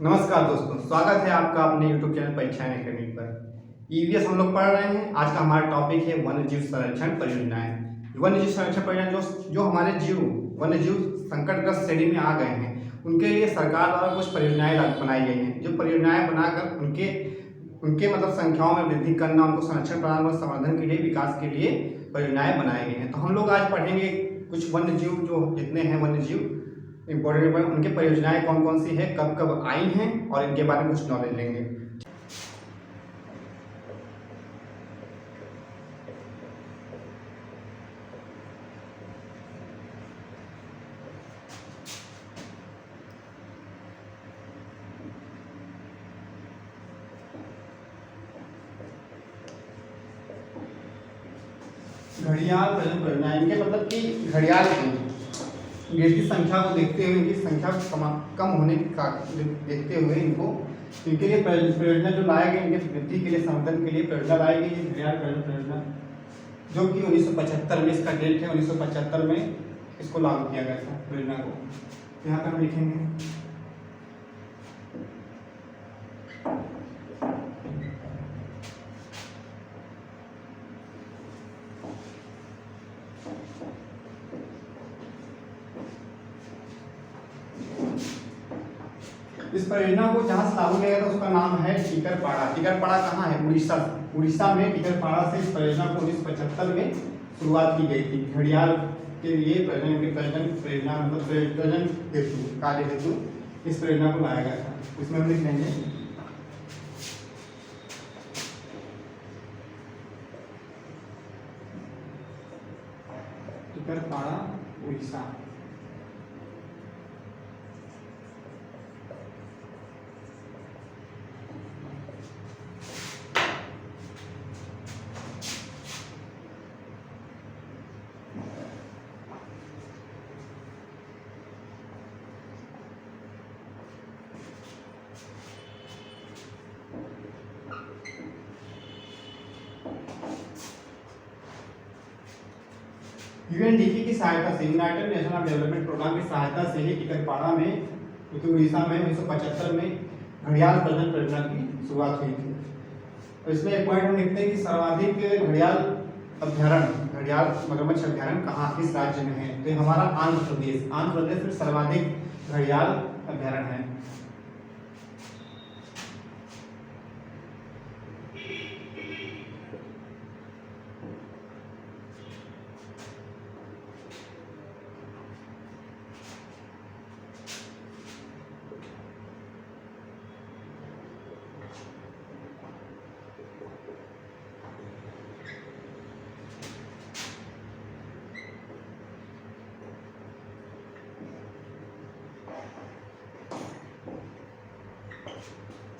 नमस्कार दोस्तों, स्वागत है आपका अपने YouTube चैनल परीक्षाएं अकेडमी पर। ईवीएस हम लोग पढ़ रहे हैं। आज का हमारा टॉपिक है वन्यजीव संरक्षण परियोजनाएं। वन्यजीव संरक्षण परियोजना जो हमारे वन्यजीव संकटग्रस्त श्रेणी में आ गए हैं, उनके लिए सरकार द्वारा कुछ परियोजनाएं बनाई गई हैं। जो परियोजनाएं बनाकर उनके उनके मतलब संख्याओं में वृद्धि करना, उनको संरक्षण प्रदान और संवर्धन के लिए, विकास के लिए परियोजनाएं बनाई गई हैं। तो हम लोग आज पढ़ेंगे कुछ वन्यजीव, जो जितने हैं वन्यजीव इंपॉर्टेंट, उनके परियोजनाएं कौन कौन सी है, कब कब आई हैं, और इनके बारे में कुछ नॉलेज लेंगे। घड़ियाल प्रजनन परियोजना, इनके मतलब कि घड़ियाल की संख्या को देखते हुए, इनकी संख्या कम होने का देखते हुए इनके लिए परियोजना जो लाए गए, इनके वृद्धि के लिए, संवर्धन के लिए परियोजना लाई गई है घड़ियाल प्रजनन परियोजना, जो कि 1975 में इसका डेट है। 1975 में इसको लागू किया गया था परियोजना को। यहाँ पर हम लिखेंगे इस परियोजना को जहाँ से लागू किया गया था उसका नाम है टिकरपाड़ा। टिकरपाड़ा कहाँ है? उड़ीसा में टिकरपाड़ा से इस परियोजना को 1975 में शुरुआत की गई थी। घड़ियाल के लिए परियोजना मतलब प्रजनन हेतु, कार्य हेतु इस परियोजना को लाया गया था। इसमें हम लिख लेंगे टिकरपाड़ा उड़ीसा। यूएनडीपी की सहायता से, यूनाइटेड नेशन डेवलपमेंट प्रोग्राम की सहायता से ही टिकरपाड़ा में, उड़ीसा में 1975 में घड़ियाल प्रजनन परियोजना की शुरुआत हुई थी। तो इसमें एक पॉइंट हम लिखते हैं कि सर्वाधिक घड़ियाल अभ्यारण्य, घड़ियाल मगरमच्छ अभ्यारण्य कहाँ, किस राज्य में है? तो हमारा आंध्र प्रदेश में सर्वाधिक घड़ियाल अभ्यारण्य है।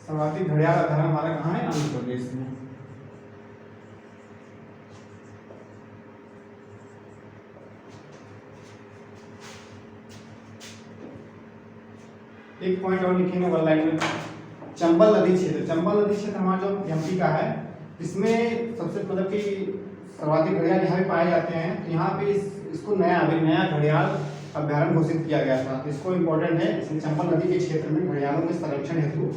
सर्वाधिक घड़ियाल अभ्यारण्य हमारा कहाँ है? आंध्र प्रदेश में। एक पॉइंट और लिखेंगे वन लाइन में, चंबल नदी क्षेत्र। चंबल नदी क्षेत्र हमारा जो एमपी का है, इसमें सबसे मतलब कि सर्वाधिक घड़ियाल यहाँ पे पाए जाते हैं। तो यहाँ पे इसको नया घड़ियाल अभ्यारण्य घोषित किया गया था। तो इसको इम्पोर्टेंट है, इसलिए चंबल नदी के क्षेत्र में घड़ियालों के संरक्षण हेतु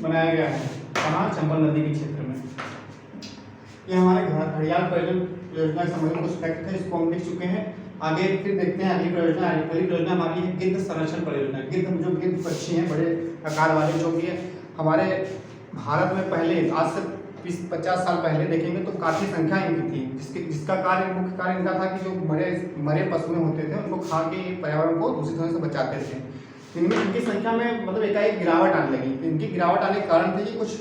बनाया गया है। कहाँ? चंबल नदी के क्षेत्र में। ये हमारे घड़ियाल पर्यटन योजना से संबंधित कुछ फैक्ट थे, इसको हम लिख चुके हैं। आगे फिर देखते हैं अगली परियोजना। अगली परियोजना हमारी है गिद्ध संरक्षण परियोजना। जो गिद्ध पक्षी हैं बड़े आकार वाले, जो कि हमारे भारत में पहले आज से 20-50 साल पहले देखेंगे तो काफ़ी संख्या इनकी थी, जिसका मुख्य कार्य इनका था कि जो मरे पशुएं होते थे उनको खा के पर्यावरण को दूषित होने से बचाते थे। इनमें इनकी संख्या में मतलब एकाएक गिरावट आने लगी। इनकी गिरावट आने के कारण थे कि कुछ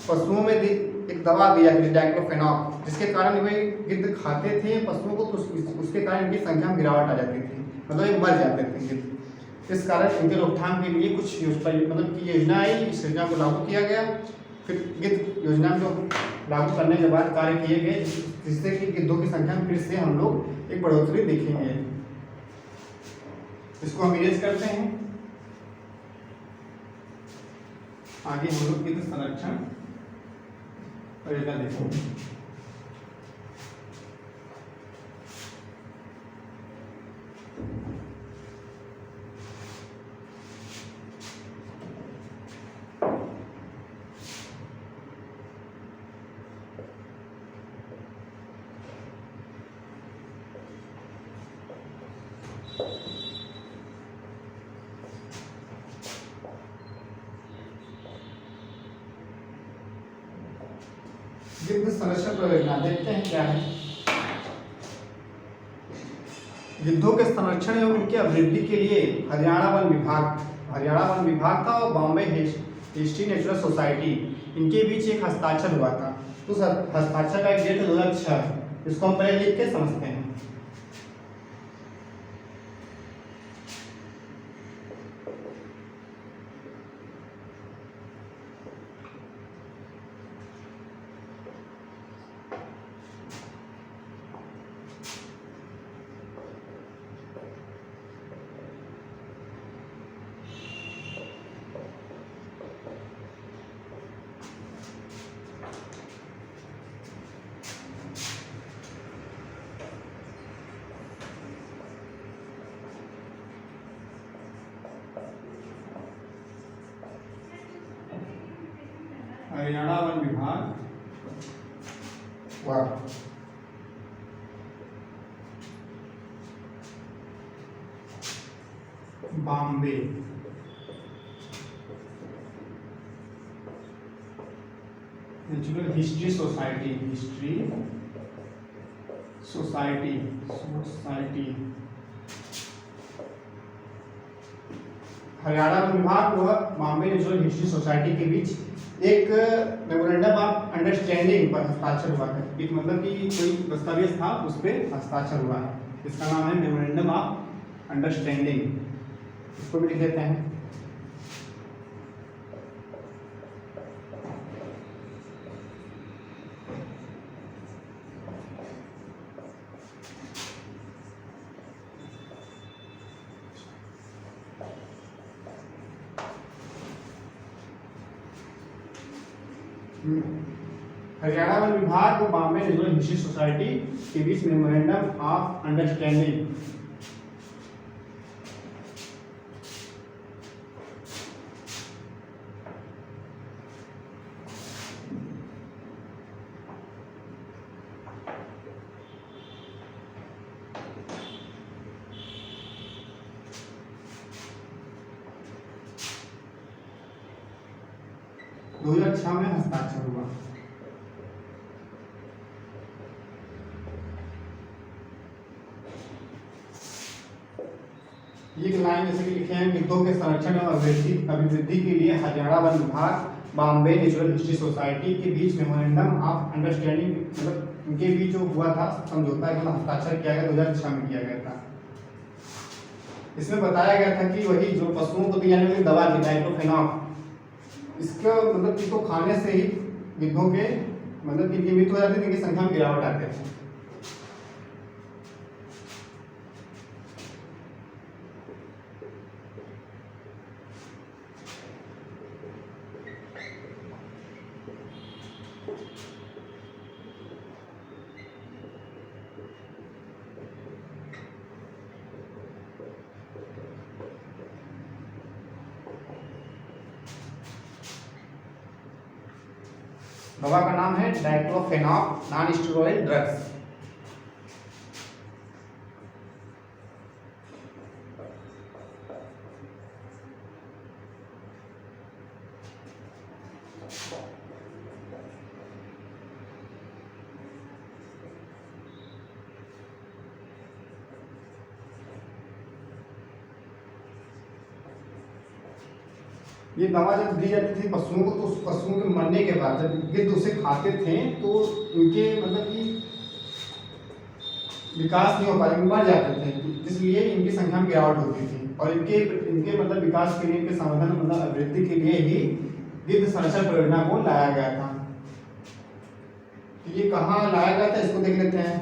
पशुओं में एक दवा दी जाती थी डाइक्लोफेनाक, जिसके कारण वे गिद्ध खाते थे पशुओं को, तो उसके कारण इनकी संख्या में गिरावट आ जाती थी, मतलब ये मर जाते थे गिद्ध। इस कारण इनके रोकथाम के लिए कुछ मतलब की योजना आई, इस योजना को लागू किया गया। फिर गिद्ध योजना को लागू करने के बाद कार्य किए गए, जिससे कि गिद्धों की संख्या में फिर से हम लोग एक बढ़ोतरी देखेंगे। इसको हम इरेज करते हैं। आगे हम लोग गिद्ध संरक्षण परियोजना देखेंगे। गिद्ध संरक्षण परियोजना देखते हैं क्या है। गिद्धों के संरक्षण एवं उनकी अभिवृद्धि के लिए हरियाणा वन विभाग था और बॉम्बे हिस्ट्री नेचुरल सोसाइटी, इनके बीच एक हस्ताक्षर हुआ था। तो हस्ताक्षर का एक डेट 2006, इसको हम पहले लिख के समझते हैं। हरियाणा वन विभाग Bombay natural history society Haryana one विभाग व बॉम्बे नेचुरल हिस्ट्री सोसाइटी के बीच एक मेमोरेंडम ऑफ अंडरस्टैंडिंग पर हस्ताक्षर हुआ है। एक मतलब कि कोई दस्तावेज था, उस पर हस्ताक्षर हुआ है, इसका नाम है मेमोरेंडम ऑफ अंडरस्टैंडिंग। इसको भी लिख देते हैं। हरियाणा वन विभाग और बॉम्बे नेचुरल हिस्ट्री सोसाइटी के बीच मेमोरेंडम ऑफ अंडरस्टैंडिंग। दो 2006 में हस्ताक्षर हुआ। ये लाइन जैसे कि लिखे हैं, गिद्धों के संरक्षण और अभिवृद्धि के लिए हरियाणा वन विभाग बॉम्बे नेचुरल हिस्ट्री सोसाइटी के बीच मेमोरेंडम ऑफ अंडरस्टैंडिंग, मतलब इनके बीच जो हुआ था समझौता, मतलब हस्ताक्षर किया गया 2006 में किया गया था। इसमें बताया गया था कि वही जो पशुओं को दी जाने वाली दवा थी डाइक्लोफेनाक, इसका मतलब इसको खाने से ही गिद्धों के मतलब इनकी मृत्यु हो जाती थी, इनकी संख्या में गिरावट आती है। दवा का नाम है डाइक्लोफेनाक नॉन स्टेरॉइड ड्रग्स। ये दवा जब दी जाती थी पशुओं को, तो उस पशुओं के मरने के बाद जब गिद्ध उसे खाते थे तो इनके मतलब कि विकास नहीं हो पाते, मर जाते थे, इसलिए इनकी संख्या में गिरावट होती थी। और इनके इनके मतलब विकास के लिए, इनके संवर्धन मतलब अभिवृद्धि के लिए ही गिद्ध संरक्षण परियोजना को लाया गया था। तो ये कहाँ लाया गया था, इसको देख लेते हैं।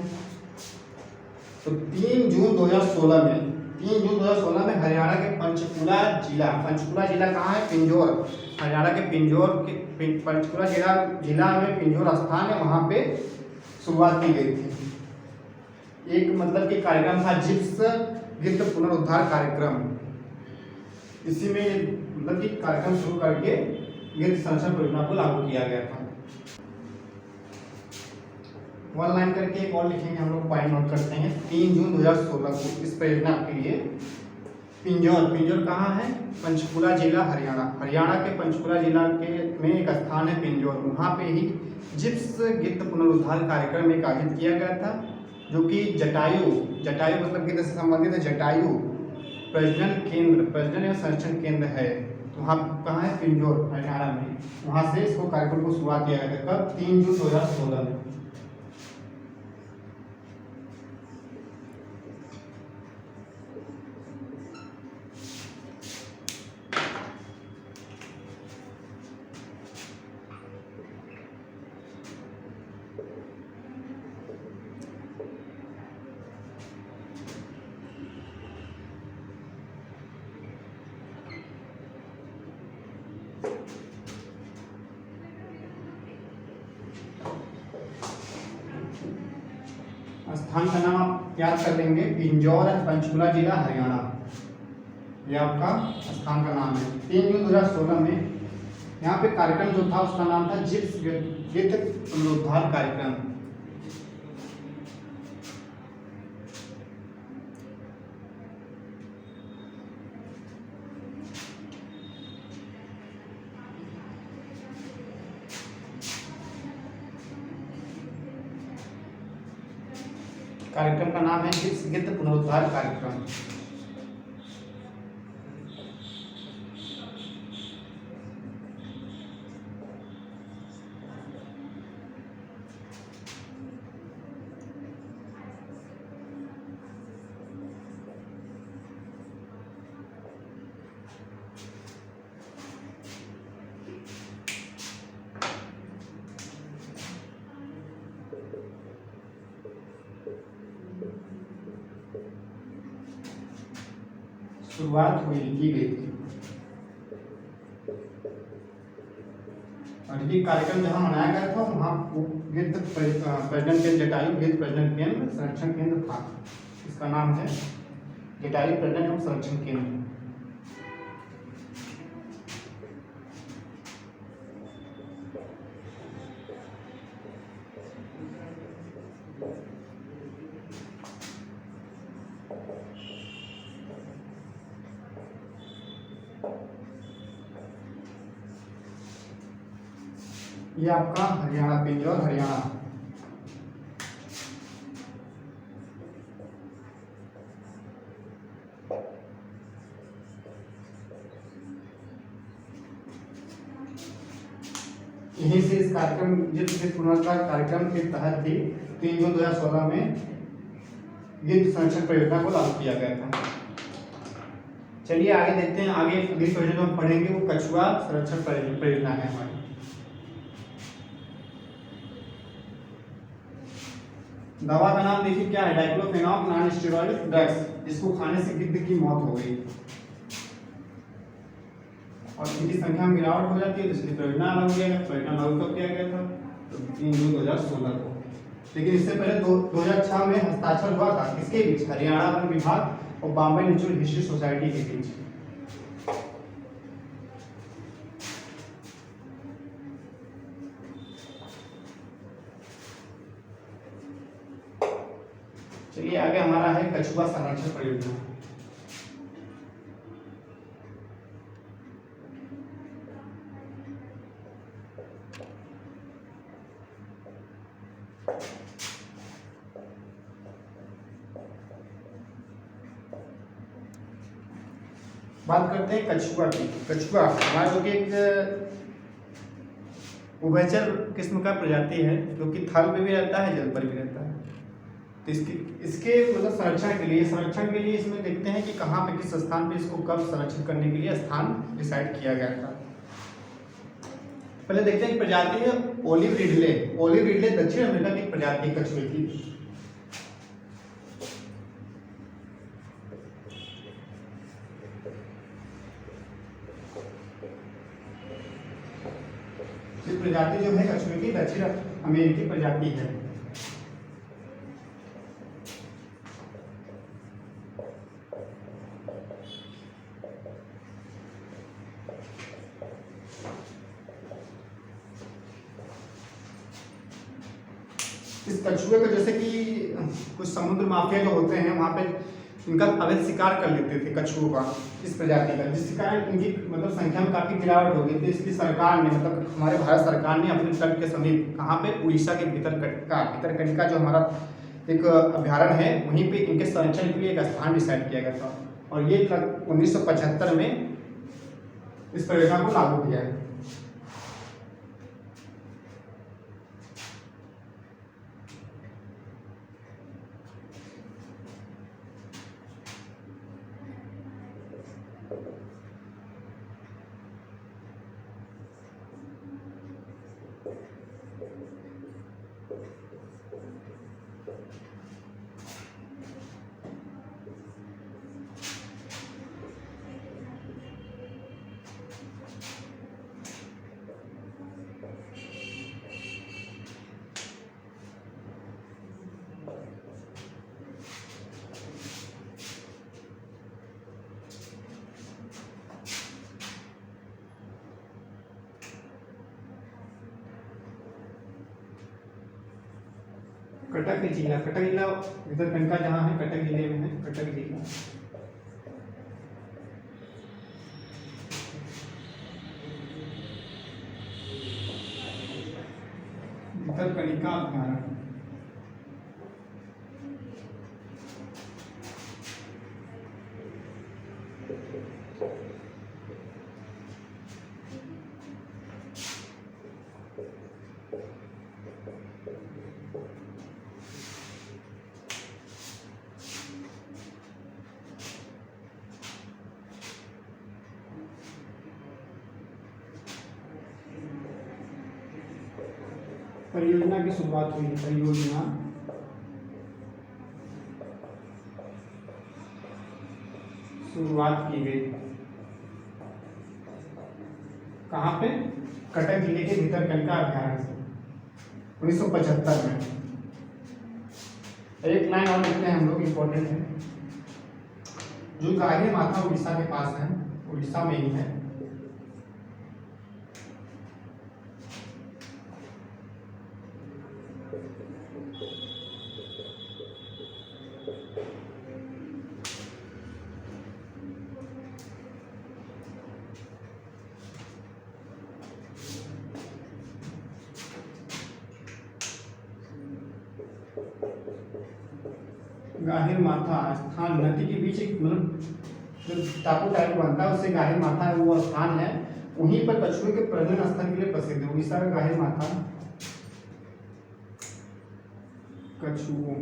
तो 3 जून 2016 में, 3 जून 2016 में हरियाणा के पंचकुला जिला कहाँ है, पिंजौर, हरियाणा के पिंजौर के पंचकुला जिला में पिंजौर स्थान है, वहाँ पे शुरुआत की गई थी। एक मतलब कि कार्यक्रम था जिप्स गिद्ध पुनरुद्धार कार्यक्रम। इसी में मतलब कि कार्यक्रम शुरू करके गिद्ध संरक्षण परियोजना को लागू किया गया था। 1 लाइन करके एक और लिखेंगे, हम लोग पॉइंट नोट करते हैं। 3 जून 2016 को इस परियोजना के लिए पिंजौर कहाँ है, पंचकुला जिला हरियाणा के पंचकुला जिला के में एक स्थान है पिंजौर, वहाँ पे ही जिप्स गिद्ध पुनरुद्धार कार्यक्रम एक आयोजित किया गया था, जो कि जटायु मतलब गिद्ध से संबंधित है, जटायु प्रजनन एवं संरक्षण केंद्र है। तो वहाँ कहाँ है, पिंजौर हरियाणा में, वहाँ से इसको कार्यक्रम को शुरुआत किया गया था। कब, 3 जून 2016 में। स्थान का नाम आप याद कर लेंगे, पिंजौर है, पंचकुला जिला हरियाणा, ये आपका स्थान का नाम है। 3 जून 2016 में यहाँ पे कार्यक्रम जो था उसका नाम था जिप्स गिद्ध पुनरुद्धार कार्यक्रम। कार्यक्रम का नाम है जिप्स गिद्ध पुनरुद्धार कार्यक्रम। शुरुआत की गई थी, और ये कार्यक्रम जहाँ मनाया गया था वहाँ गिद्ध प्रजनन केंद्र, जटायु गिद्ध प्रजनन केंद्र संरक्षण केंद्र था। इसका नाम है जटायु प्रजनन एवं संरक्षण केंद्र। ये आपका हरियाणा, पिंजौर हरियाणा। यहीं से इस कार्यक्रम जिस पुनरुद्धार कार्यक्रम के तहत ही 3 जून 2016 में गिद्ध संरक्षण परियोजना को लागू किया गया था। चलिए आगे देखते हैं। आगे अगली परियोजना हम पढ़ेंगे वो कछुआ संरक्षण परियोजना है हमारी। दवा का नाम देखिए क्या है, डाइक्लोफेनाक नॉन स्टेरॉइड ड्रग्स, जिसको खाने से गिद्ध की मौत हो गई और इनकी संख्या में गिरावट हो जाती है, तो इसलिए परियोजना लागू किया गया। परियोजना लागू कब किया गया था, तो 3 जून 2016 को। लेकिन इससे पहले 2006 में हस्ताक्षर हुआ था किसके बीच, हरियाणा वन विभाग और बॉम्बे नेचुरल हिस्ट्री सोसाइटी के बीच। चलिए आगे हमारा है कछुआ संरक्षण परियोजना। बात करते हैं कछुआ की। कछुआ हमारे जो कि एक उभयचर किस्म का प्रजाति है जो कि थल में भी रहता है, जल पर भी रहता है। तो इसके मतलब संरक्षण के लिए इसमें देखते हैं कि कहाँ पे किस स्थान पे इसको कब संरक्षित करने के लिए स्थान डिसाइड किया गया था। पहले देखते हैं कि प्रजाति है ओलिव रिडले। ओलिव रिडले दक्षिण अमेरिका की प्रजाति कछुए की। इस प्रजाति जो है कछुए की दक्षिण अमेरिकी प्रजाति है। इस कछुए को जैसे कि कुछ समुद्र माफिया जो होते हैं वहाँ पे इनका अवैध शिकार कर लेते थे कछुओं का, इस प्रजाति का, जिसके कारण इनकी मतलब संख्या में काफ़ी गिरावट हो गई थी। इसलिए सरकार ने मतलब हमारे भारत सरकार ने अपने तट के समीप कहाँ पे उड़ीसा के भितरकनिका जो हमारा एक अभ्यारण्य है वहीं पे इनके संरक्षण के लिए एक स्थान डिसाइड किया गया था और ये 1975 में इस परियोजना को लागू किया है। कटक जिला भितरकनिका जहाँ है कटक जिले में है। कटक जिला भितरकनिका अभ्यारण्य। परियोजना की शुरुआत हुई। परियोजना शुरुआत की गई कहाँ पे? कटक जिले के भितरकनिका अभ्यारण्य से 1975 में। एक लाइन और लिखते हैं हम लोग, इम्पोर्टेंट है। जो गाहिर माथा उड़ीसा के पास है, उड़ीसा में ही है। गाहिर माथा स्थान नदी के बीच एक मतलब जो टापू टाइप बनता है उससे गाहिर माथा है, वो स्थान है। वहीं पर कछुए के प्रजनन स्थल के लिए प्रसिद्ध है। उड़ीसा का गाहिर माथा कछुओं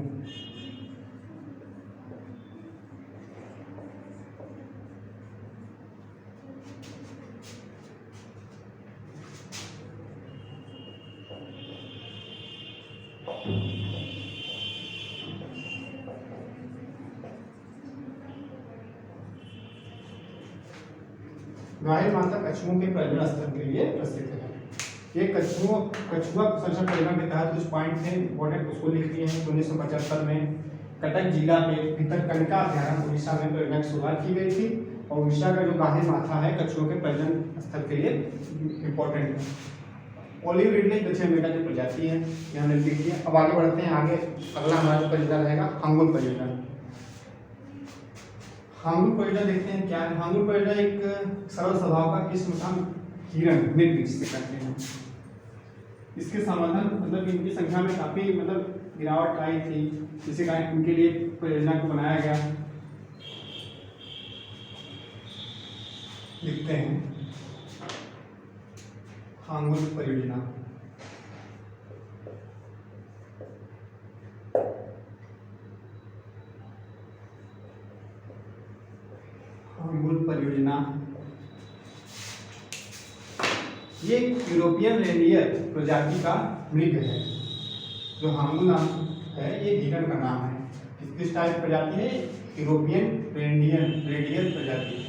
गाहिर माथा कछुओं के प्रजनन स्थल के लिए प्रसिद्ध है। ये कछुआ संरक्षण परियोजना के तहत कुछ पॉइंट थे इंपॉर्टेंट, उसको लिख दिए हैं। 1975 में कटक जिला के भितरकनिका अभ्यारण्य उड़ीसा में परियोजना की शुरुआत की गई थी और उड़ीसा का जो गाहिर माथा है कछुओं के प्रजनन स्थल के लिए इम्पोर्टेंट है। ओलिव रिडले दक्षिण अमेरिका की प्रजाति है, यहाँ लिख दीजिए। अब आगे बढ़ते हैं। आगे अगला हमारा जो परियोजना रहेगा हांगुल परियोजना। हांगुल परियोजना देखते हैं क्या है। हांगुल परियोजना एक सरल स्वभाव का किस्म का हिरण मृग जिसे कहते हैं। इसके समाधान मतलब इनकी संख्या में काफी मतलब गिरावट आई थी, जिसके कारण इनके लिए परियोजना को बनाया गया। लिखते हैं हांगुल परियोजना। हांगुल परियोजना ये यूरोपियन रेंडियर प्रजाति का मृग है। जो हांगुल नाम है ये हिरण का नाम है। किस टाइप प्रजाति है? यूरोपियन रेंडियर प्रजाति।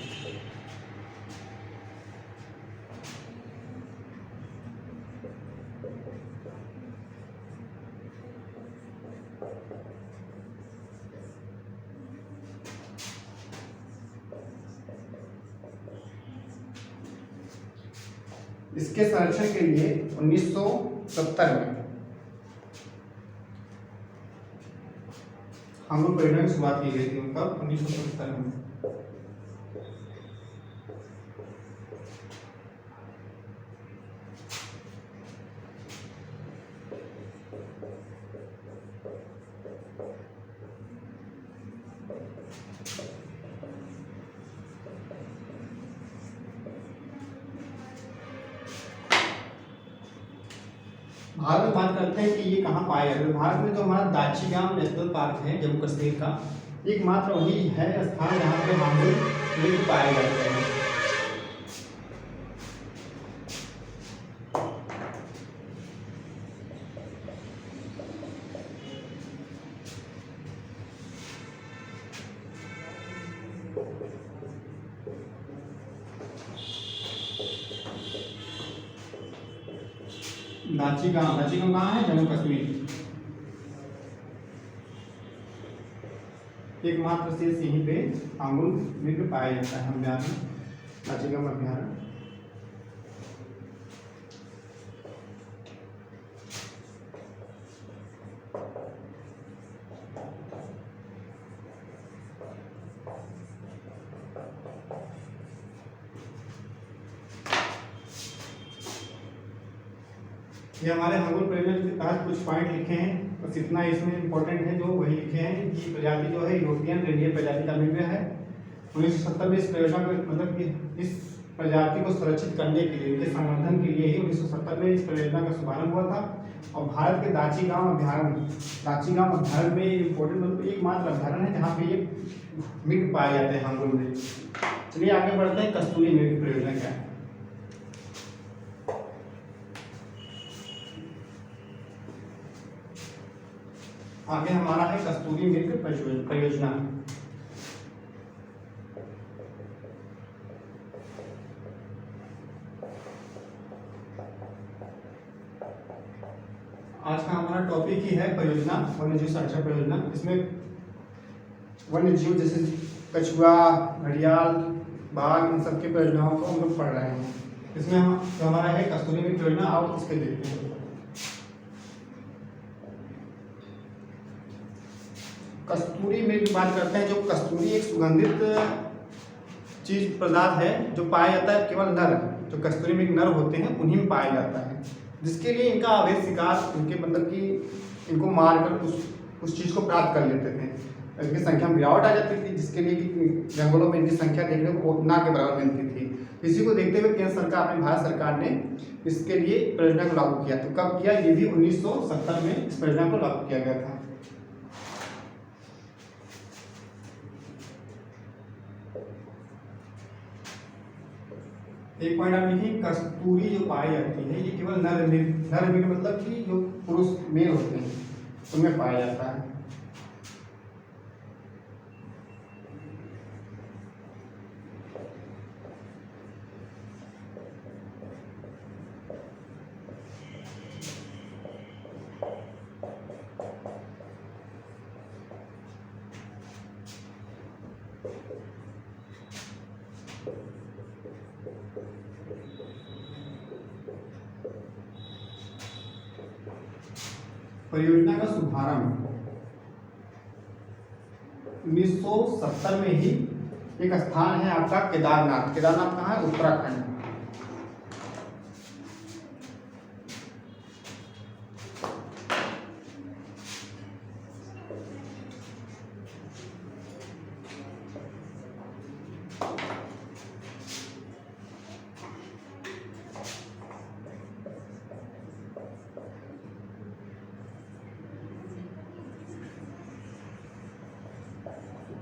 इसके संरक्षण के लिए 1970 में हांगुल परियोजना की शुरुआत की गई थी। उनका 1970 में। भारत में बात करते हैं कि ये कहाँ पाया जाता है। भारत में जो हमारा दाचीगाम नेशनल पार्क है जम्मू कश्मीर का, एकमात्र वही है स्थान जहाँ पे हांगुल मृग पाए जाते हैं। दाचीगाम कहाँ है? जम्मू कश्मीर। एकमात्र शेष यहीं पे हांगुल मृग पाया जाता है अभ्यारण्य, दाचीगाम अभ्यारण्य। ये हमारे हांगुल परियोजना के तहत कुछ पॉइंट लिखे हैं, बस इतना इसमें इम्पोर्टेंट है जो वही लिखे हैं कि प्रजाति जो है यूरोपियन रेंडियर प्रजाति का मृग है। 1970 में इस परियोजना को मतलब कि इस प्रजाति को सुरक्षित करने के लिए, इनके संवर्धन के लिए ही 1970 में इस परियोजना का शुभारंभ हुआ था। और भारत के दाचीगाम अभ्यारण्य में इम्पोर्टेंट मतलब एकमात्र अभ्यारण्य है जहाँ पे ये मृग पाए जाते हैं हांगुल मृग। चलिए आगे बढ़ते हैं। कस्तूरी मृग परियोजना क्या है? आगे हमारा है कस्तूरी मृग परियोजना। आज का हमारा टॉपिक ही है परियोजना, वन्यजीव संरक्षण परियोजना। इसमें वन्यजीव जैसे कछुआ, घड़ियाल, बाघ, इन सबकी परियोजनाओं को हम लोग पढ़ रहे हैं। इसमें हम जो हमारा है कस्तूरी मृग परियोजना, आओ इसके देखते हैं। कस्तूरी मृग की बात करते हैं। जो कस्तूरी एक सुगंधित चीज पदार्थ है जो पाया जाता है केवल नर, जो कस्तूरी मृग नर होते हैं उन्हीं में पाया जाता है, जिसके लिए इनका अवैध शिकार, इनके मतलब कि इनको मारकर उस चीज़ को प्राप्त कर लेते थे। इनकी संख्या में गिरावट आ जाती थी, जिसके लिए कि जंगलों में इनकी संख्या देखने को ना के बराबर मिलती थी। इसी को देखते हुए केंद्र सरकार ने, भारत सरकार ने इसके लिए परियोजना को लागू किया। तो कब किया? ये भी 1970 में इस परियोजना को लागू किया गया था। एक पॉइंट आप लिखिए, कस्तूरी जो पाई जाती है ये केवल नर मृग मतलब कि जो पुरुष मेल होते हैं उनमें पाया जाता है। परियोजना का शुभारंभ 1970 में ही। एक स्थान है आपका केदारनाथ। केदारनाथ कहाँ है? उत्तराखंड।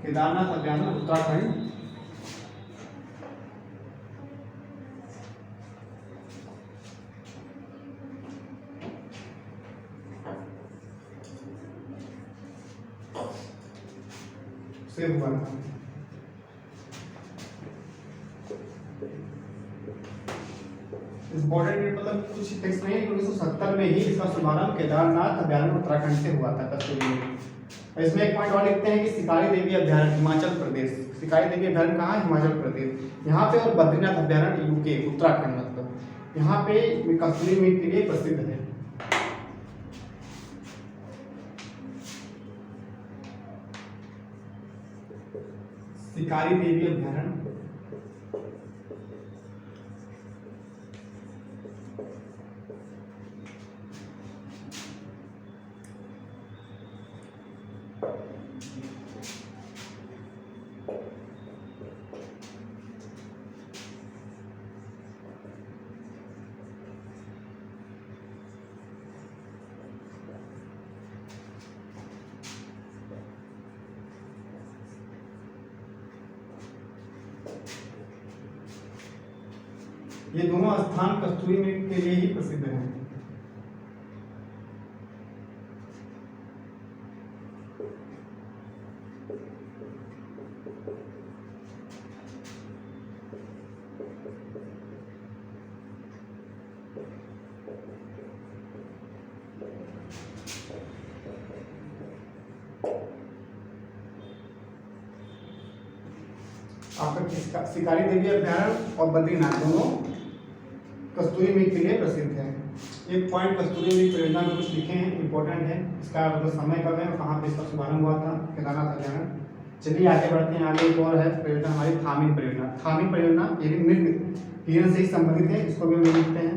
केदारनाथ अभयारण्य उत्तराखंड से हुआ था। इम्पोर्टेंट मतलब कुछ फिक्स नहीं है। 1970 में ही इसका शुभारंभ केदारनाथ अभयारण्य उत्तराखंड से हुआ था कसूरी में। इसमें एक पॉइंट और लिखते हैं कि शिकारी देवी अभयारण्य हिमाचल प्रदेश। शिकारी देवी अभयारण्य कहाँ है? हिमाचल प्रदेश। यहाँ पे और बद्रीनाथ अभयारण्य यूके उत्तराखंड मतलब यहाँ पे कसूरी मीट के लिए प्रसिद्ध है। शिकारी देवी अभयारण्य ये दोनों स्थान कस्तूरी मीट के लिए ही प्रसिद्ध हैं। आपका शिकारी देवी अभयारण्य और बद्रीनाथ दोनों कस्तूरी मीट के लिए प्रसिद्ध है। एक पॉइंट कस्तूरी मीट परियोजना में कुछ लिखे हैं, इंपॉर्टेंट है। इसका मतलब समय कब है और कहाँ पे इसका शुभारंभ हुआ था? केदारनाथ अभयारण्य। चलिए आगे बढ़ते हैं। आगे एक और है परियोजना हमारी थामिन परियोजना। थामिन परियोजना ये भी मृग हिरण से ही संबंधित है, इसको भी हम लिखते हैं।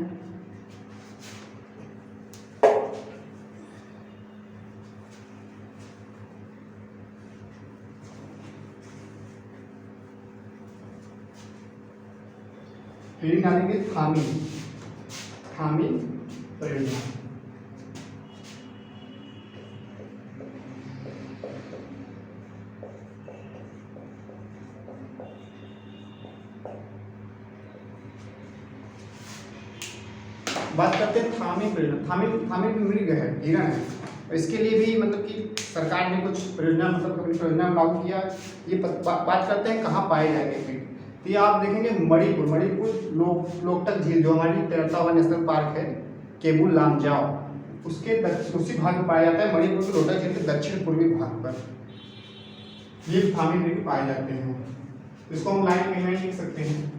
रीडिंग डालेंगे थामिन थामिन परियोजना। बात करते हैं थामिन परियोजना। थामिन मृग है, हिरण है। और इसके लिए भी मतलब कि सरकार ने कुछ परियोजना मतलब अपनी परियोजना में लागू किया। ये बात करते हैं कहाँ पाए जाएंगे। तो ये आप देखेंगे मणिपुर लोकटक झील जो हमारी तैरता हुआ नेशनल पार्क है केबुल लामजाओ उसके उसी भाग में पाया जाता है। मणिपुर के लोकटक झील के दक्षिण पूर्वी भाग पर ये थामिन मृग पाए जाते हैं। इसको हम लाइन में लिख सकते हैं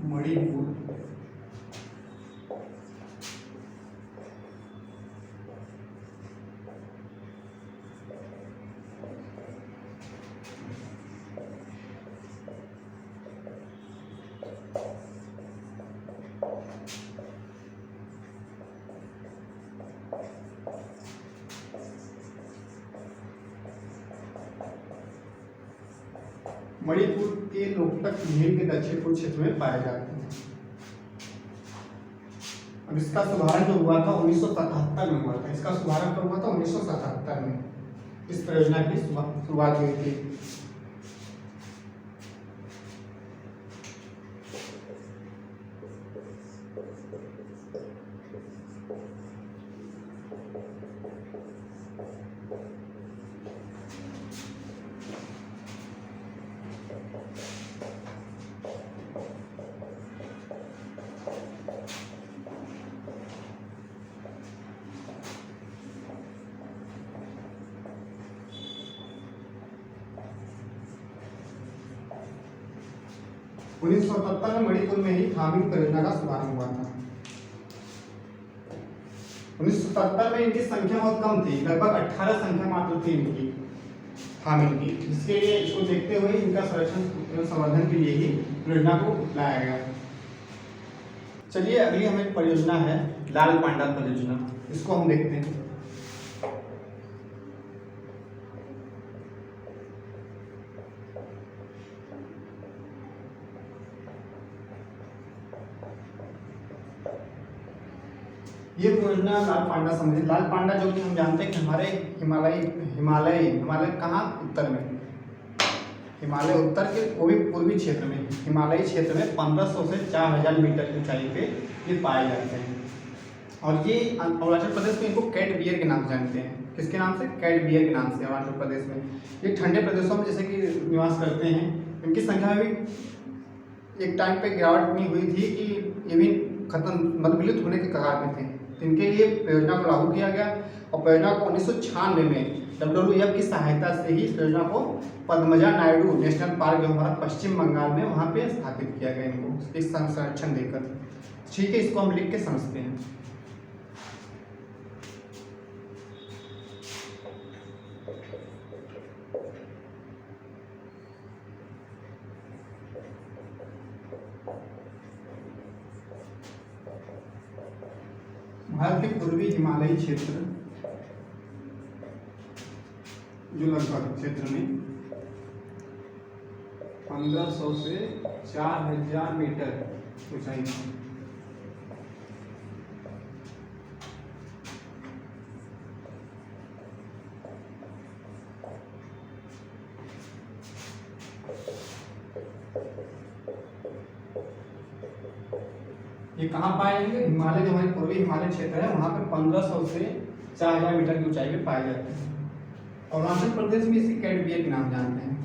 मणिपुर मणिपुर के लोकटक झील के दक्षिण पूर्व क्षेत्र में पाए जाते हैं। अब इसका शुभारंभ जो हुआ था 1977 में हुआ था। इसका शुभारंभ कब हुआ था? 1977 में इस परियोजना की शुरुआत हुई थी। उन्नीस सौ 1977 में मणिपुर में ही थामिन परियोजना का शुभारंभ हुआ था। 1977 में इनकी संख्या बहुत कम थी, लगभग 18 संख्या मात्र थी इनकी थामिन की। इसके लिए इसको देखते हुए इनका संरक्षण संवर्धन के लिए ही परियोजना को लाया गया। चलिए अगली हमारी परियोजना है लाल पांडा परियोजना। इसको हम देखते हैं। ये परियोजना लाल पांडा समझिए। लाल पांडा जो कि हम जानते हैं कि हमारे हिमालय कहाँ उत्तर में, हिमालय उत्तर के वो भी पूर्वी क्षेत्र में, हिमालयी क्षेत्र में 1500 से 4000 मीटर की ऊंचाई पे ये पाए जाते हैं। और ये अरुणाचल प्रदेश में इनको कैट बियर के नाम से जानते हैं। किसके नाम से? कैट बियर के नाम से अरुणाचल प्रदेश में। ये ठंडे प्रदेशों में जैसे कि निवास करते हैं। इनकी संख्या में भी एक टाइम पे गिरावट इतनी हुई थी कि ये भी खत्म मतलब विलुप्त होने के कगार में थे। तो इनके लिए परियोजना को लागू किया गया और परियोजना को 1996 में WWF की सहायता से ही परियोजना को पद्मजा नायडू नेशनल पार्क जो हमारा पश्चिम बंगाल में वहाँ पे स्थापित किया गया इनको इस संरक्षण देकर। ठीक है, इसको हम लिख के समझते हैं। भारत के पूर्वी हिमालयी क्षेत्र जो लगभग क्षेत्र में 1500 से 4000 मीटर ऊंचाई में ये कहाँ पाए जाएंगे? हिमालय जो हमारे पूर्वी हिमालय क्षेत्र है वहाँ पे 1500 से 4000 मीटर की ऊंचाई पे पाए जाते हैं। अरुणाचल प्रदेश में इसी कैट बियर के नाम जानते हैं।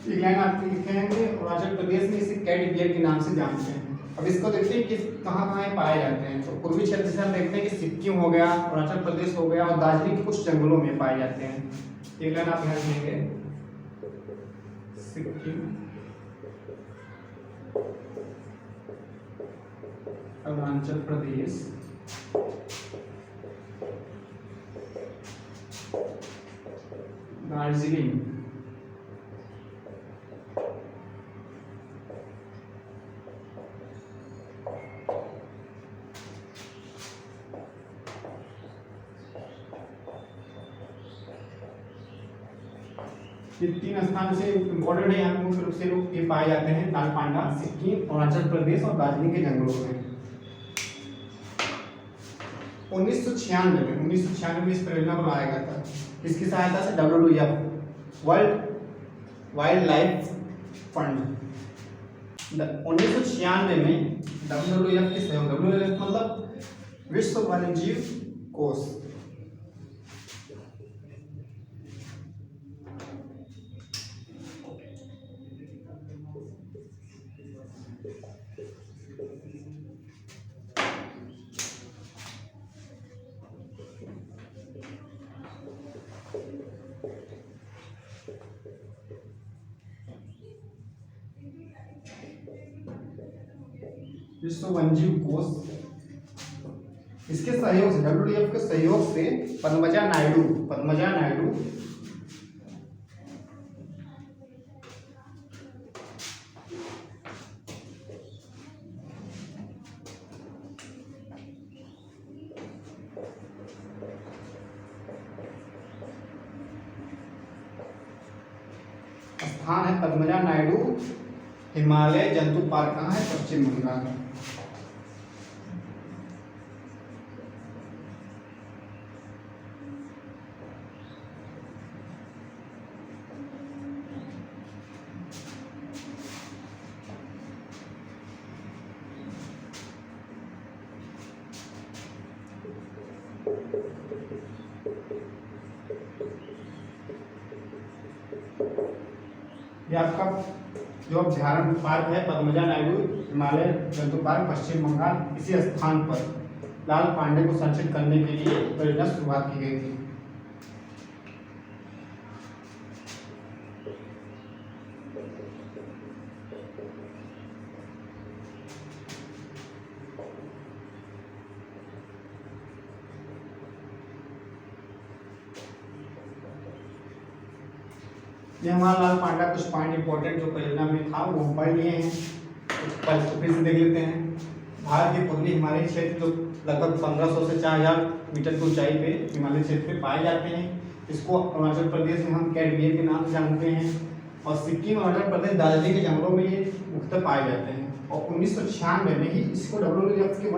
एक लाइन आप लिखेंगे अरुणाचल प्रदेश में इसे कैट बियर के नाम से जानते हैं। अब इसको देखते हैं कि कहाँ कहाँ पाए जाते हैं। तो पूर्वी क्षेत्र से हम देखते हैं कि सिक्किम हो गया, अरुणाचल प्रदेश हो गया और दार्जिलिंग के कुछ जंगलों में पाए जाते हैं। एक लाइन आप यहाँ लिखेंगे सिक्किम, अरुणाचल प्रदेश, दार्जिलिंग, ये 3 स्थान से इम्पोर्टेंट है। यहाँ मुख्य रूप से लोग ये पाए जाते हैं लाल पांडा, सिक्किम, अरुणाचल प्रदेश और दार्जिलिंग के जंगलों में। 1996 में इस परियोजना को लाया गया था। इसकी सहायता से WWF world wild life fund 1996 में WWF के सहयोग, WWF मतलब विश्व वन्यजीव कोष, विश्व वन्यजीव कोष, इसके सहयोग से WWF के सहयोग से पद्मजा नायडू स्थान है पद्मजा नायडू हिमालय जंतु पार्क कहाँ है? पश्चिम बंगाल। ये आपका जो अभ्यारण्य पार्क है पद्मजा नायडू हिमालय जंतु पार्क पश्चिम बंगाल, इसी स्थान पर लाल पांडे को संरक्षित करने के लिए परियोजना शुरुआत की गई थी। ये हमारा लाल पांडा कुछ पॉइंट इंपॉर्टेंट जो परियोजना में था वो हम पढ़ लिए हैं, तो फिर से देख लेते हैं। भारत के पूर्वी हिमालय क्षेत्र जो लगभग 1500 से 4000 मीटर की ऊंचाई पे हिमालय क्षेत्र में पाए जाते हैं। इसको अरुणाचल प्रदेश में हम कैडबियर के नाम से जानते हैं, और सिक्किम और अरुणाचल प्रदेश दार्जिलिंग के जंगलों में ये मुख्यतः पाए जाते हैं। और 1996 में ही इसको WWF के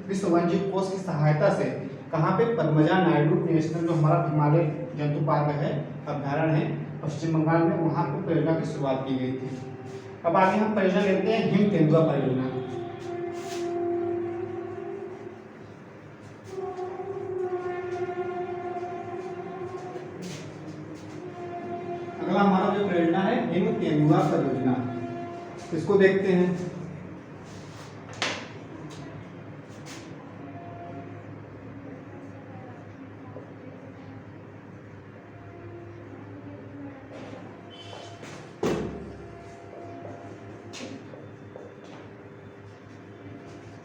विश्व वन्यजीव कोष की सहायता से कहाँ पे पद्मजा नायडू नेशनल जो हमारा हिमालय जंतु पार्क है, अभ्यारण्य है पश्चिम बंगाल में, वहाँ पर परियोजना की शुरुआत की गई थी। अब आगे हम परियोजना लेते हैं हिम तेंदुआ परियोजना। अगला हमारा जो परियोजना है हिम तेंदुआ परियोजना, इसको देखते हैं।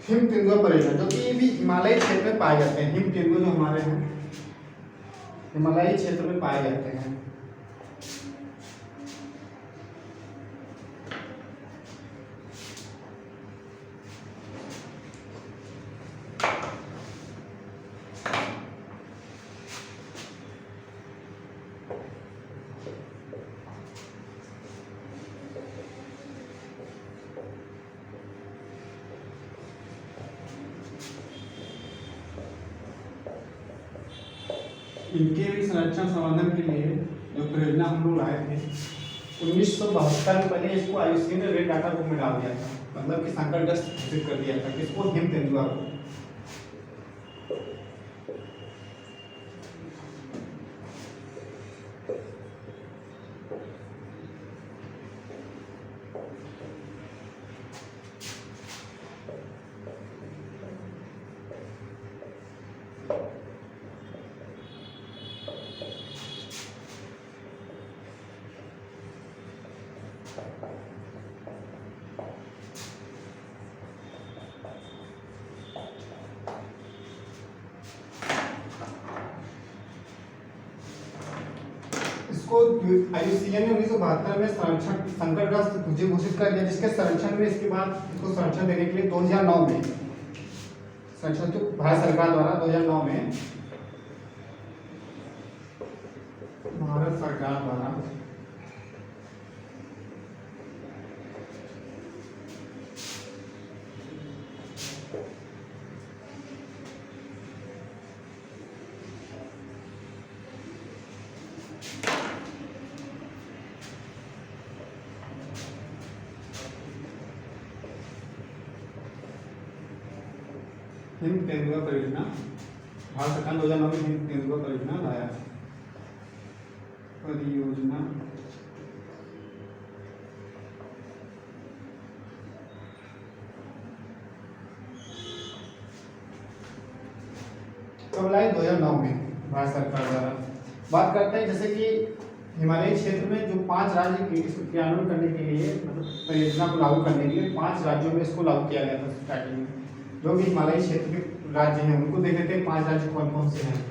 हिम तेंदुआ परियोजना जो कि भी हिमालयी क्षेत्र में पाए जाते हैं। हिम तेंदुआ जो हमारे हैं हिमालयी क्षेत्र में पाए जाते हैं। इनके भी संरक्षण संवर्धन के लिए जो परियोजना हम लोग लाए थे 1972 में, पहले इसको IUCN ने रेड डाटा बुक में डाल दिया था, मतलब कि संकटग्रस्त घोषित कर दिया था कि इसको हिम तेंदुआ को। IUCN ने 1972 में संरक्षण संकटग्रस्त घोषित कर दिया, जिसके संरक्षण में इसके बाद इसको संरक्षण देने के लिए 2009 में संरक्षण तो भारत सरकार द्वारा 2009 में भारत सरकार द्वारा हिम तेंदुआ परियोजना भारत सरकार 2009 में हिम तेंदुआ परियोजना लाया परियोजना। कब लाई? 2009 में भारत सरकार द्वारा। बात करते हैं जैसे कि हिमालयी क्षेत्र में जो 5 राज्य इसको क्रियान्वयन करने के लिए, मतलब परियोजना को लागू करने के लिए 5 राज्यों में इसको लागू किया गया था स्टार्टिंग में। जो भी हिमालयी क्षेत्र के राज्य हैं उनको देख लेते हैं 5 राज्य कौन कौन से हैं।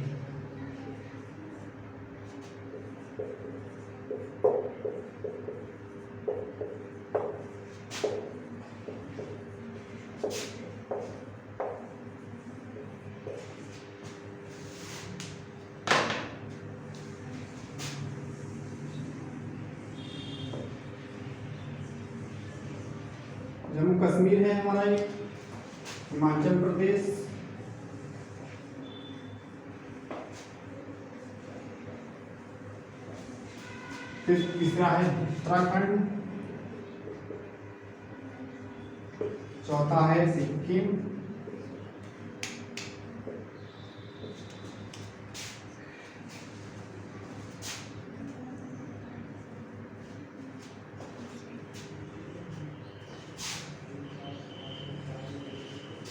जम्मू कश्मीर है हमारा, एक हिमाचल प्रदेश, फिर तीसरा है उत्तराखंड, चौथा है सिक्किम,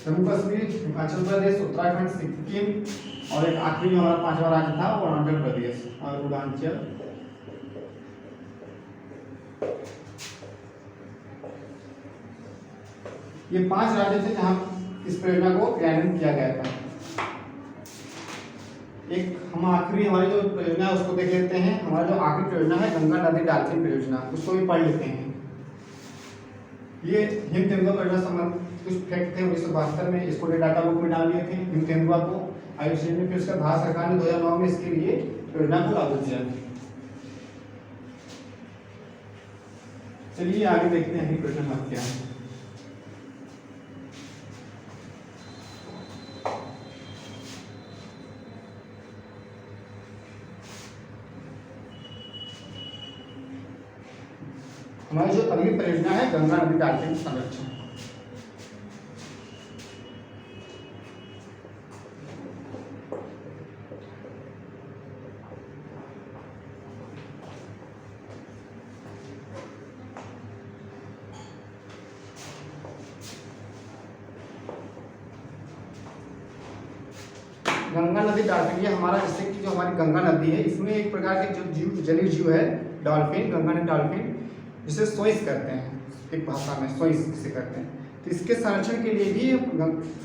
जम्मू कश्मीर, हिमाचल प्रदेश, उत्तराखंड, सिक्किम और एक आखिरी जो हमारा 5वां राज्य था वो अरुणाचल प्रदेश और अरुणाचल ये 5 राज्य थे जहाँ इस परियोजना को क्रियान्वित किया गया था। एक हम आखिरी हमारी जो परियोजना है उसको देख लेते हैं। हमारा जो आखिरी परियोजना है गंगा नदी डॉल्फिन परियोजना, उसको भी पढ़ लेते हैं। ये हिम तेंदुआ परियोजना संबंध कुछ फैक्ट थे 1972 में, इसको डाटा बुक में डाल दिए थे हिम तेंदुआ को आयुष्मान में। फिर उसका भारत सरकार ने 2009 में इसके लिए परियोजना को लागू किया। चलिए आगे देखते हैं कि परियोजना क्या है। हमारी जो अगली परियोजना है गंगा नदी डॉल्फिन संरक्षण। गंगा नदी डॉल्फिन, ये हमारा जैसे कि जो हमारी गंगा नदी है इसमें एक प्रकार के जो जीव जलीय जीव है डॉल्फिन, गंगा नदी डॉल्फिन, जिसे सोइस कहते हैं एक भाषा में, सोइस जिसे कहते हैं। तो इसके संरक्षण के लिए भी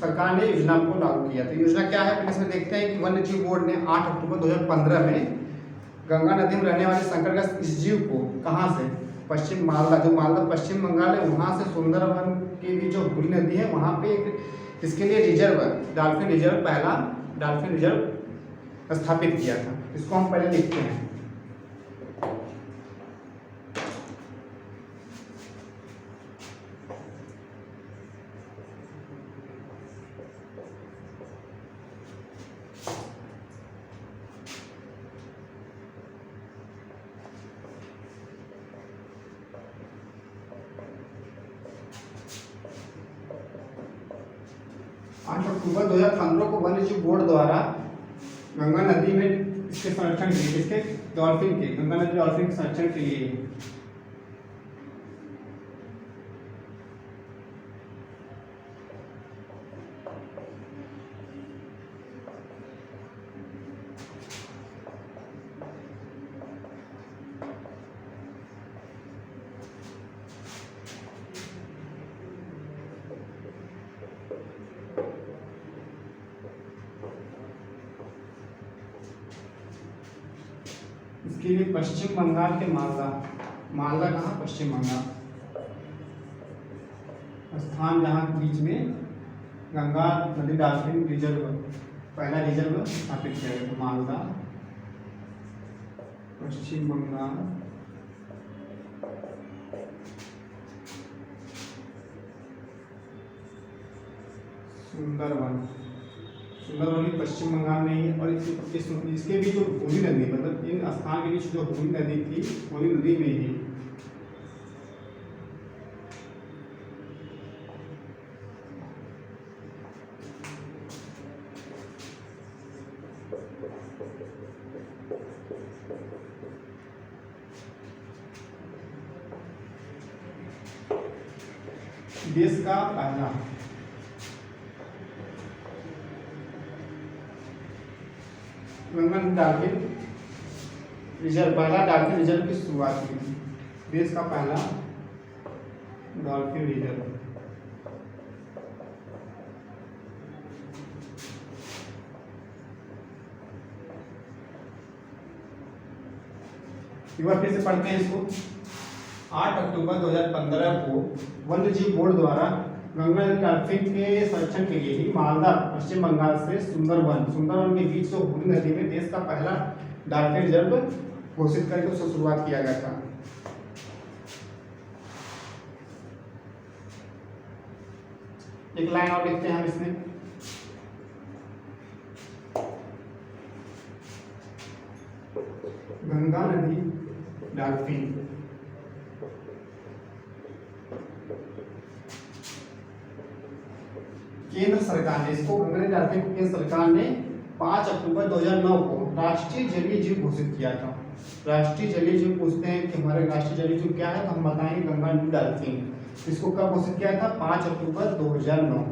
सरकार ने योजना को लागू किया। तो योजना क्या है पहले इसमें देखते हैं कि वन्य जीव बोर्ड ने 8 अक्टूबर 2015 में गंगा नदी में रहने वाले संकटग्रस्त इस जीव को कहाँ से, पश्चिम मालदा, जो मालदा पश्चिम बंगाल है वहाँ से सुंदरवन की भी जो हुगली नदी है वहाँ पे एक इसके लिए रिजर्व, डॉल्फिन रिजर्व, पहला डॉल्फिन रिजर्व स्थापित किया था। इसको हम पहले लिखते हैं। अक्टूबर 2015 को वन्य जीव बोर्ड द्वारा गंगा नदी में इसके संरक्षण के लिए, इसके डॉल्फिन के, गंगा नदी डॉल्फिन के संरक्षण के लिए इसके लिए पश्चिम बंगाल के मालदा, मालदा कहाँ, पश्चिम बंगाल, स्थान जहाँ बीच में गंगा नदी डॉल्फिन रिजर्व, पहला रिजर्व स्थापित किया गया, मालदा पश्चिम बंगाल। सुंदरवन, सुंदरवन भी पश्चिम बंगाल में ही, और इसके भी जो हुगली नदी, मतलब इन स्थान के बीच जो हुगली नदी थी, हुगली नदी में ही देश का पहला गंगा नदी डॉल्फिन रिजर्व, पहला डॉल्फिन रिजर्व की शुरुआत हुई थी। देश का पहला डॉल्फिन रिजर्व। एक बार फिर से पढ़ते हैं इसको। 8 अक्टूबर 2015 को वन्य जीव बोर्ड द्वारा गंगा नदी डॉल्फिन के संरक्षण के लिए ही मालदा पश्चिम बंगाल से सुंदरवन, सुंदरवन के बीच जो हुगली नदी में देश का पहला डॉल्फिन रिजर्व घोषित करके उससे शुरुआत किया गया था। एक लाइन और लिखते हैं हम इसमें। गंगा नदी डॉल्फिन केंद्र सरकार ने, इसको गंगा नदी डॉल्फिन को केंद्र सरकार ने 5 अक्टूबर 2009 को राष्ट्रीय जलीय जीव घोषित किया था। राष्ट्रीय जलीय जीव पूछते हैं कि हमारे राष्ट्रीय जलीय जीव क्या है, तो हम बताएंगे गंगा नदी डॉल्फिन। इसको कब घोषित किया था, 5 अक्टूबर 2009।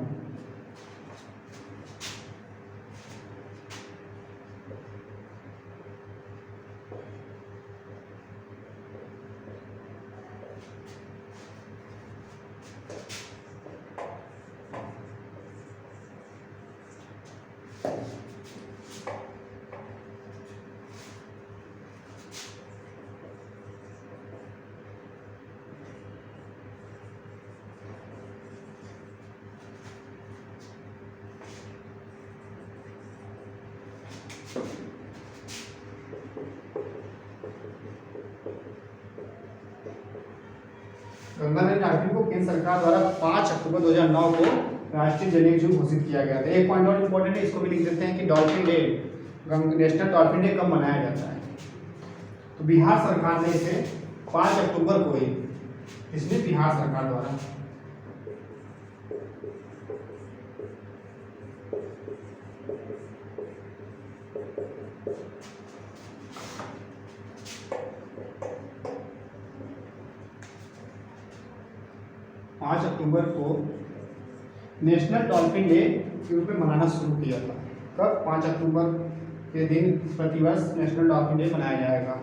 गंगा नदी डॉल्फिन को केंद्र सरकार द्वारा 5 अक्टूबर 2009 को राष्ट्रीय जलीय जीव घोषित किया गया था। एक पॉइंट और इम्पोर्टेंट है, इसको भी लिख देते हैं कि dolphin day, national dolphin day कब मनाया जाता है। तो बिहार सरकार ने इसे 5 अक्टूबर को ही, इसलिए बिहार सरकार द्वारा 5 अक्टूबर को नेशनल डॉल्फिन डे के रूप में मनाना शुरू किया था। कब? 5 अक्टूबर के दिन प्रतिवर्ष नेशनल डॉल्फिन डे मनाया जाएगा।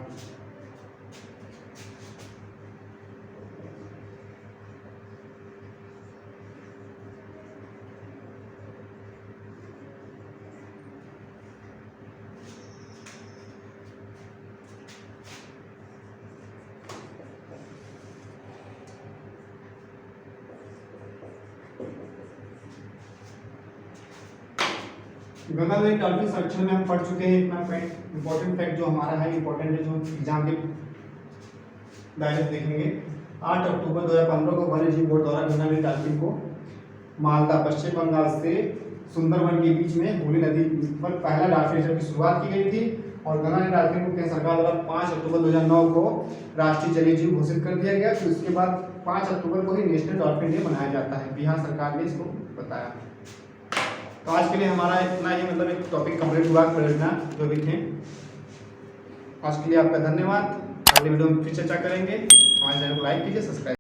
गंगा नदी डॉल्फिन संरक्षण में हम पढ़ चुके हैं। इतना पॉइंट इंपॉर्टेंट फैक्ट जो हमारा है, इंपॉर्टेंट है, जो एग्जाम के दायरे से देखेंगे। 8 अक्टूबर 2015 को वन्य जीव बोर्ड द्वारा गंगा नदी डॉल्फिन को मालदा पश्चिम बंगाल से सुंदरवन के बीच में हुगली नदी पर पहला डॉल्फिन की शुरुआत की गई थी। और गंगा नदी डॉल्फिन को केंद्र सरकार द्वारा 5 अक्टूबर 2009 को राष्ट्रीय जलीय जीव घोषित कर दिया गया। फिर उसके बाद 5 अक्टूबर को ही नेशनल डॉल्फिन डे मनाया जाता है। बिहार सरकार ने इसको बताया। तो आज के लिए हमारा इतना ही, मतलब एक टॉपिक कंप्लीट हुआ परियोजना जो भी थे। आज के लिए आपका धन्यवाद। अगले वीडियो में फिर चर्चा करेंगे। हमारे चैनल को लाइक कीजिए, सब्सक्राइब